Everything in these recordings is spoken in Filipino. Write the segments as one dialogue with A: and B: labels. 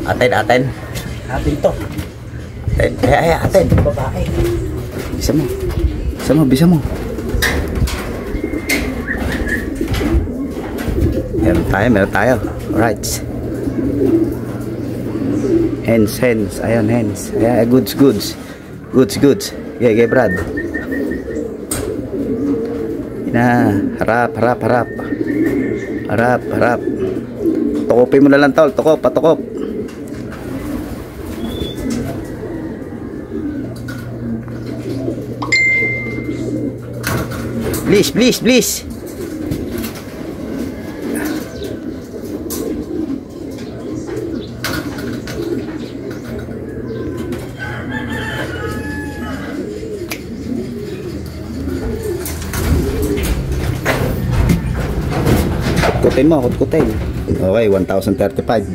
A: Aten. Aten to.
B: Aten.
A: Babae.
B: Bisa mo. Meron tayo. Alright. Hens. Ayan, hens. Ayan, goods. Okay, Brad. Harap. Tukopin mo na lang, tol. Patukop. Please. Kutkutin. Okay, 1,035.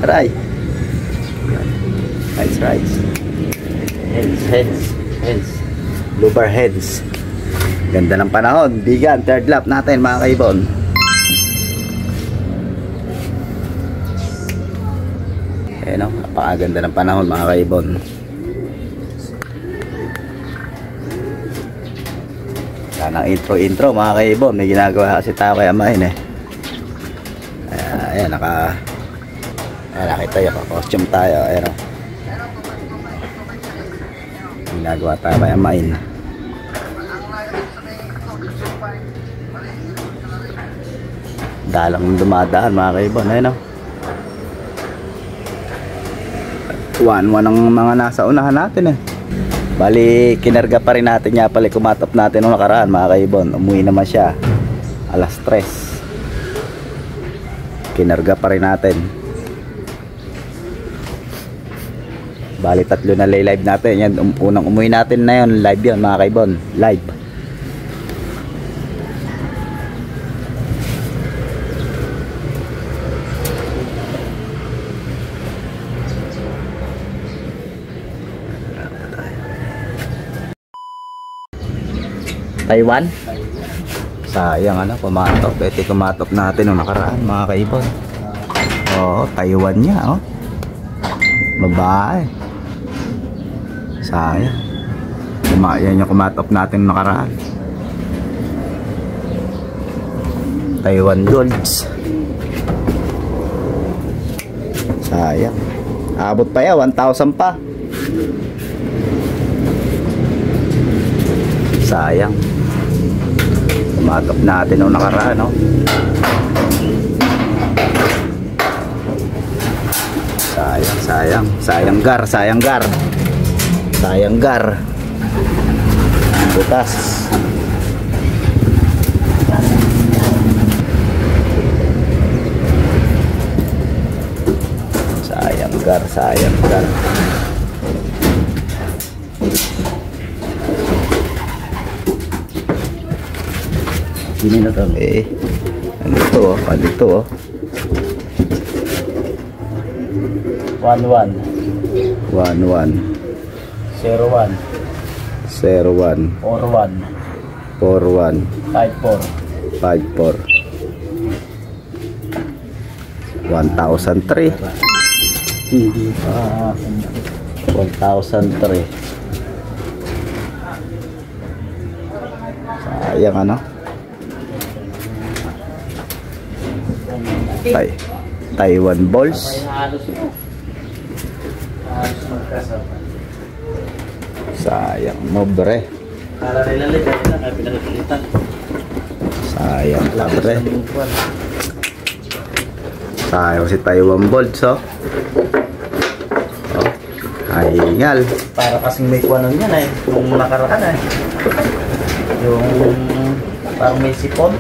B: Right. Heads. Blue bar heads. Ganda ng panahon. Bigan, third lap natin mga kaibon. Ayan o, napakaganda ng panahon mga kaibon. Yan ang intro mga kaibon. May ginagawa kasi tayo kay amahin eh. Ayan, nakita yung costume tayo. Ayan o, ginagawa tayo kay amahin. Dalang dumadaan mga kaibon. Ayan o, 1-1 ang mga nasa unahan natin eh. Bali, kinarga pa rin natin niya pala. Kumatap natin nung nakaraan mga kaibon. Umuwi naman siya alas 3. Kinarga pa rin natin. Bali, 3 na live natin. Yan, unang umuwi natin na yun. Live yun mga kaibon. Live. Taiwan. Sayang pumatok. Pwede kumatok natin nung nakaraan mga kaibon. Oo, Taiwan niya babae. Sayang. Yan yung kumatok natin nung nakaraan. Taiwan Golds. Sayang. Abot pa yan, 1,000 pa. Sayang. Kumatok natin nung nakaraan Sayang gar. Butas. Sayang gar. Ini na to ano ito
A: 11
B: 01
A: 01 41 54
B: 1,003. Hindi pa 1,003. Sayang Taiwan balls. Sayang mobre. Sayang mobre. Sayang si Taiwan balls Hingal.
A: Para kasing may kuwanan yan yung nakaraan yung parang may sipon.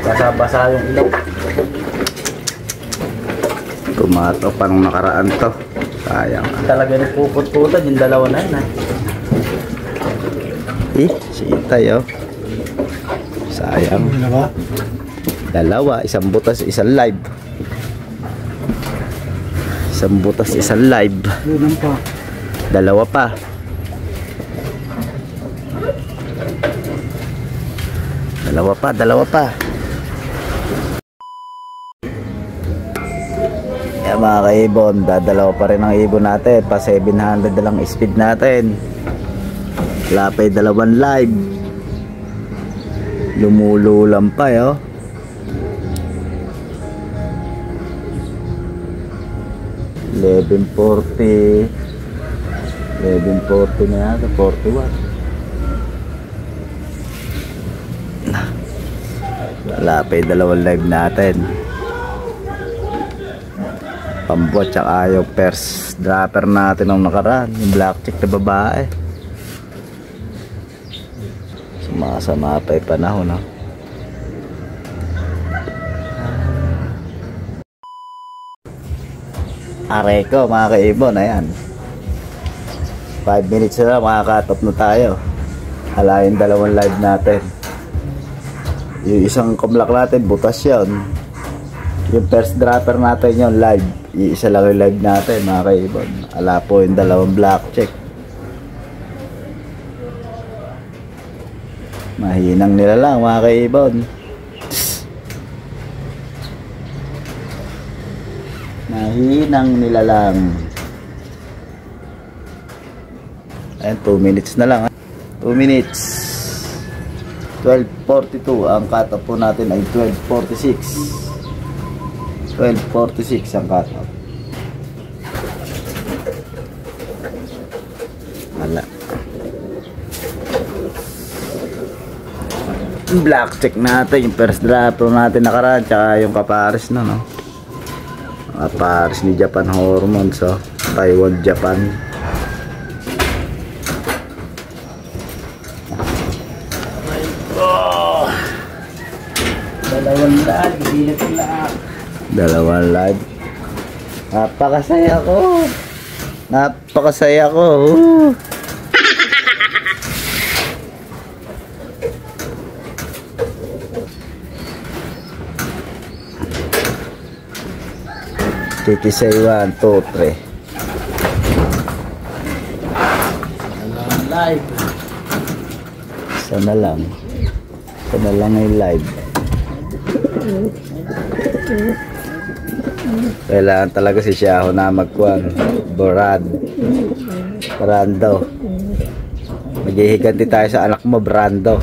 A: Basa-basa yung ilaw.
B: Tumato pa nung nakaraan to. Sayang.
A: Talaga nagpuput-putan yung dalawa na yun
B: Sitay oh. Sayang. Dalawa, isang butas, isang live. Isang butas, isang live. Dalawa pa. Dalawa pa. Kaya mga kaibon, dadalawa pa rin ang ibon natin. Pa 700 na lang speed natin. Wala pa yung dalawang live. Lumululam pa yo. $11.40 na yata, 41. Wala pa yung dalawang live natin. Pambuat tsaka yung first dropper natin nung nakaraan, yung black chick na babae. Sumasama pa yung panahon, no? Aray ko mga kaibon, ayan. 5 minutes na lang, makakatop na tayo. Hala yung dalawang live natin. Yung isang kumlak natin, butas yun. Yung first dropper natin yung live. Yung isa lang yung live natin mga kaibon. Hala po yung dalawang black check. Mahinang nila lang mga kaibon. Mahinang nila lang. Ayan, 2 minutes na lang. 2 minutes. 12:42. Ang cut-off po natin ay 12:46. 12:46 ang cut-off. Wala. Black check natin. Yung first dropper natin nakaraan. Tsaka yung kapares na, no? Kapares ni Japan Hormones, oh. Taiwan, Japan. Dalawang live, bilat lang. Dalawang live. Napakasaya ko. Napakasaya ko. Kikisay 1, 2, 3. Dalawang live. Isa na lang. Isa na lang yung live. Kailangan talaga si Shaho na magkuhan. Brando. Maghihiganti tayo sa anak mo, Brando.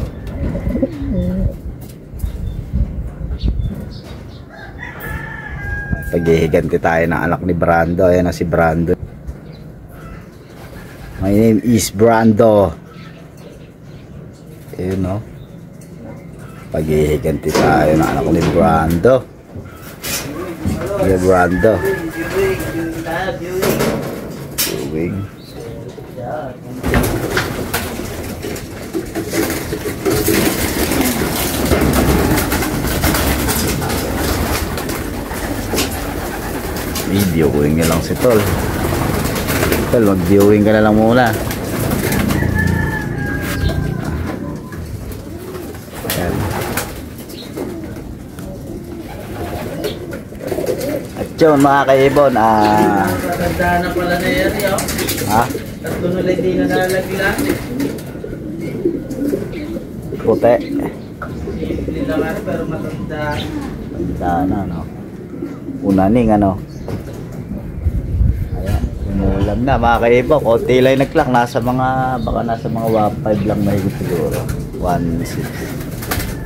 B: Paghihiganti tayo ng anak ni Brando. Ayan na si Brando. My name is Brando. Ayun, no? Paghihiganti tayo ng anak ni Brando. Brando. Viewing. Viewing ka lang si Tol. Tol, mag-viewing ka na lang muna. Ayan. At yun mga kaibon,
A: Maganda na pala na yan, yo.
B: ha?
A: Tatlo na lang di na nalagla.
B: Puti.
A: Simple lang pero matanda.
B: Ganda na, no? Unaning, ano? Ayan, umulam na mga kaibon. Konti lang nagklak. Nasa mga, baka nasa mga 1.5 lang mahigit siguro. 1.6.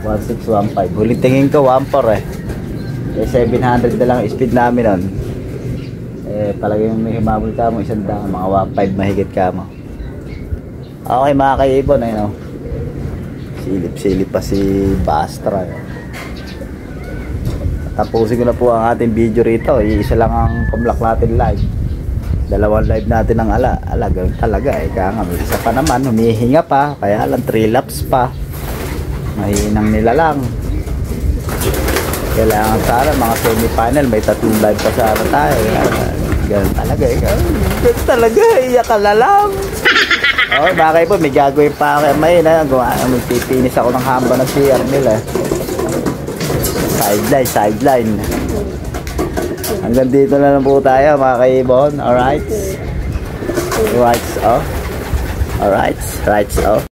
B: 1.6, 1.5. Huling tingin ko 1.4 eh. Eh 700 na lang speed namin nun. Eh palagay may himabol ka mo, isang dang mga 1.5 mahigit ka mo. Okay mga kaibon, ayun, no? Silip-silip pa si Bastra. Tapusin ko na po ang ating video rito. Iisa lang ang kumlak natin live. Dalawang live natin ng ala. Ala, gawin talaga eh. Kaya nga, may isa pa naman, humihinga pa. Kaya lang, 3 laps pa. Mahinang nila lang. Kailangan sana, mga semi-final, may 3 live pa sana tayo. Ganun talaga eh. Ganun talaga, iyak ka na lang. Oh, mga kaibon, may gagawin pa ako may na. Magpipinis ako ng hamba ng CR nila. Sideline. Hanggang dito na lang po tayo, mga kaibon. Alright. Right, oh.